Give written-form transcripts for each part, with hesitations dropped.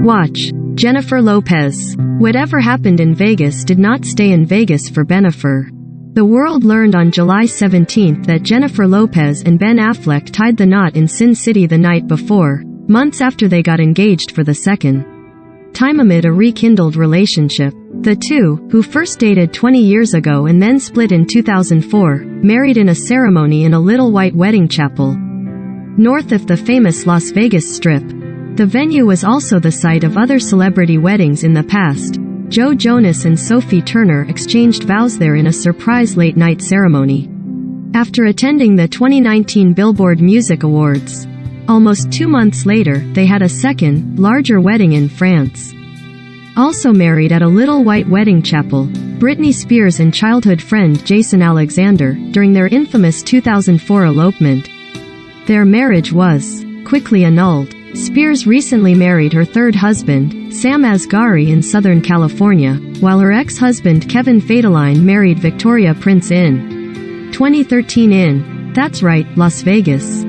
Watch. Jennifer Lopez. Whatever happened in Vegas did not stay in Vegas for Bennifer. The world learned on July 17 that Jennifer Lopez and Ben Affleck tied the knot in Sin City the night before, months after they got engaged for the second time amid a rekindled relationship. The two, who first dated 20 years ago and then split in 2004, married in a ceremony in a little white wedding chapel north of the famous Las Vegas Strip. The venue was also the site of other celebrity weddings in the past. Joe Jonas and Sophie Turner exchanged vows there in a surprise late-night ceremony. After attending the 2019 Billboard Music Awards, almost 2 months later, they had a second, larger wedding in France. Also married at a little white wedding chapel, Britney Spears and childhood friend Jason Alexander, during their infamous 2004 elopement. Their marriage was quickly annulled. Spears recently married her third husband, Sam Asghari, in Southern California, while her ex-husband Kevin Federline married Victoria Prince in 2013 in, that's right, Las Vegas.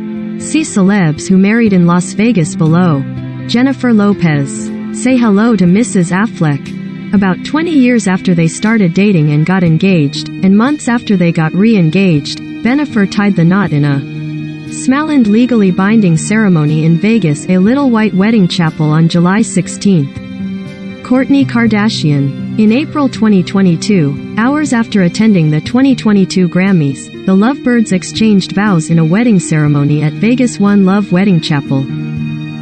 See celebs who married in Las Vegas below. Jennifer Lopez. Say hello to Mrs. Affleck. About 20 years after they started dating and got engaged, and months after they got re-engaged, Bennifer tied the knot in a Smalland legally binding ceremony in Vegas, a little white wedding chapel on July 16. Kourtney Kardashian. In April 2022, hours after attending the 2022 Grammys, the lovebirds exchanged vows in a wedding ceremony at Vegas' One Love Wedding Chapel.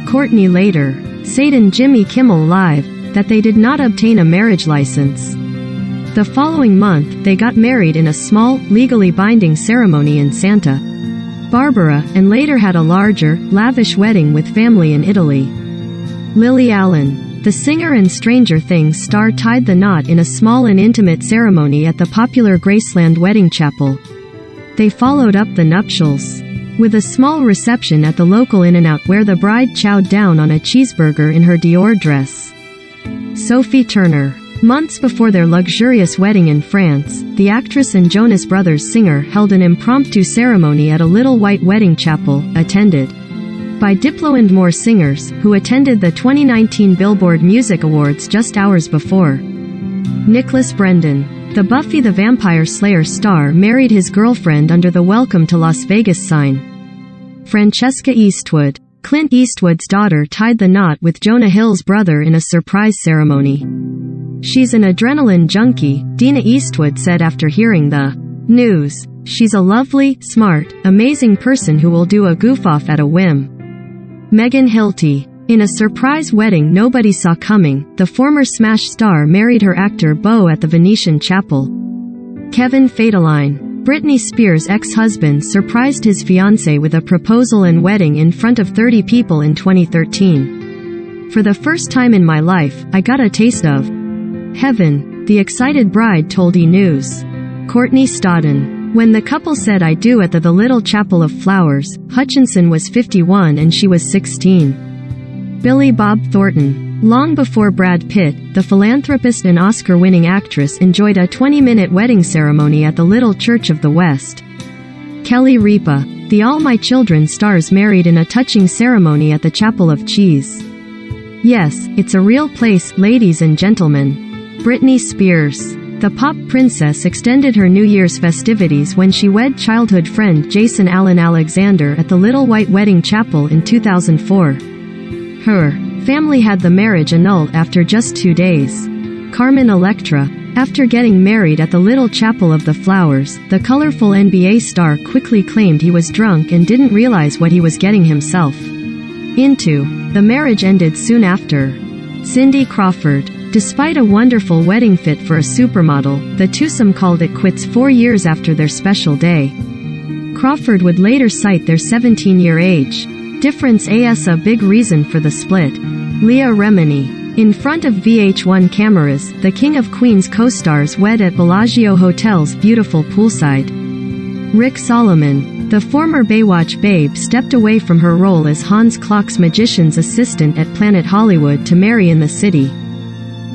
Kourtney later said in Jimmy Kimmel Live that they did not obtain a marriage license. The following month, they got married in a small, legally binding ceremony in Santa Barbara, and later had a larger, lavish wedding with family in Italy. Lily Allen. The singer and Stranger Things star tied the knot in a small and intimate ceremony at the popular Graceland Wedding Chapel. They followed up the nuptials with a small reception at the local In-N-Out where the bride chowed down on a cheeseburger in her Dior dress. Sophie Turner. Months before their luxurious wedding in France, the actress and Jonas Brothers singer held an impromptu ceremony at a little white wedding chapel, attended by Diplo and more singers, who attended the 2019 Billboard Music Awards just hours before. Nicholas Brendan. The Buffy the Vampire Slayer star married his girlfriend under the Welcome to Las Vegas sign. Francesca Eastwood. Clint Eastwood's daughter tied the knot with Jonah Hill's brother in a surprise ceremony. She's an adrenaline junkie, Dina Eastwood said after hearing the news. She's a lovely, smart, amazing person who will do a goof-off at a whim. Megan Hilty. In a surprise wedding nobody saw coming, the former Smash star married her actor beau at the Venetian Chapel. Kevin Federline. Britney Spears' ex-husband surprised his fiancée with a proposal and wedding in front of 30 people in 2013. For the first time in my life, I got a taste of heaven, the excited bride told E! News. Courtney Stodden. When the couple said I do at the Little Chapel of Flowers, Hutchinson was 51 and she was 16. Billy Bob Thornton. Long before Brad Pitt, the philanthropist and Oscar-winning actress enjoyed a 20-minute wedding ceremony at the Little Church of the West. Kelly Ripa. The All My Children stars married in a touching ceremony at the Chapel of Cheese. Yes, it's a real place, ladies and gentlemen. Britney Spears. The pop princess extended her New Year's festivities when she wed childhood friend Jason Allen Alexander at the Little White Wedding Chapel in 2004. Her family had the marriage annulled after just 2 days. Carmen Electra. After getting married at the Little Chapel of the Flowers, the colorful NBA star quickly claimed he was drunk and didn't realize what he was getting himself into. The marriage ended soon after. Cindy Crawford. Despite a wonderful wedding fit for a supermodel, the twosome called it quits 4 years after their special day. Crawford would later cite their 17-year age difference as a big reason for the split. Leah Remini. In front of VH1 cameras, the King of Queens co-stars wed at Bellagio Hotel's beautiful poolside. Rick Solomon. The former Baywatch babe stepped away from her role as Hans Klock's magician's assistant at Planet Hollywood to marry in the city.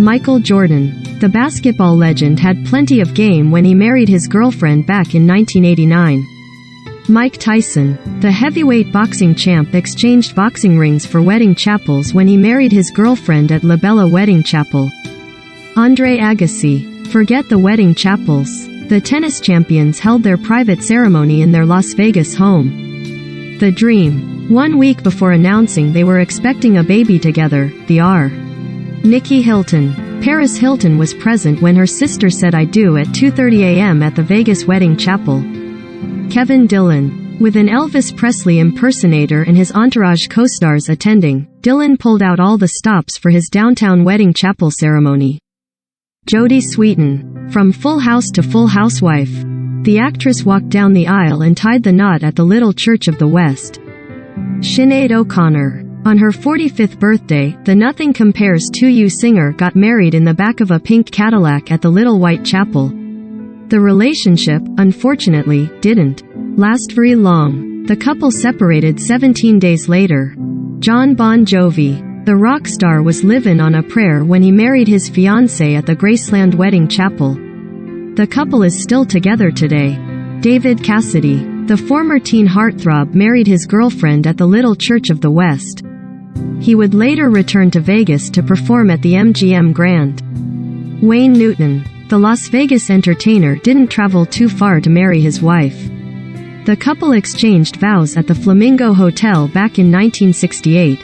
Michael Jordan. The basketball legend had plenty of game when he married his girlfriend back in 1989. Mike Tyson, the heavyweight boxing champ, exchanged boxing rings for wedding chapels when he married his girlfriend at La Bella Wedding Chapel. Andre Agassi, forget the wedding chapels. The tennis champions held their private ceremony in their Las Vegas home. The Dream. 1 week before announcing they were expecting a baby together, the R. Nikki Hilton. Paris Hilton was present when her sister said "I do" at 2:30 a.m. at the Vegas wedding chapel. Kevin Dillon. With an Elvis Presley impersonator and his entourage co-stars attending, Dillon pulled out all the stops for his downtown wedding chapel ceremony. Jodie Sweetin. From Full House to Full Housewife. The actress walked down the aisle and tied the knot at the Little Church of the West. Sinead O'Connor. On her 45th birthday, the Nothing Compares to You singer got married in the back of a pink Cadillac at the Little White Chapel. The relationship, unfortunately, didn't last very long. The couple separated 17 days later. Jon Bon Jovi. The rock star was living on a prayer when he married his fiancée at the Graceland Wedding Chapel. The couple is still together today. David Cassidy. The former teen heartthrob married his girlfriend at the Little Church of the West. He would later return to Vegas to perform at the MGM Grand. Wayne Newton. The Las Vegas entertainer didn't travel too far to marry his wife. The couple exchanged vows at the Flamingo Hotel back in 1968.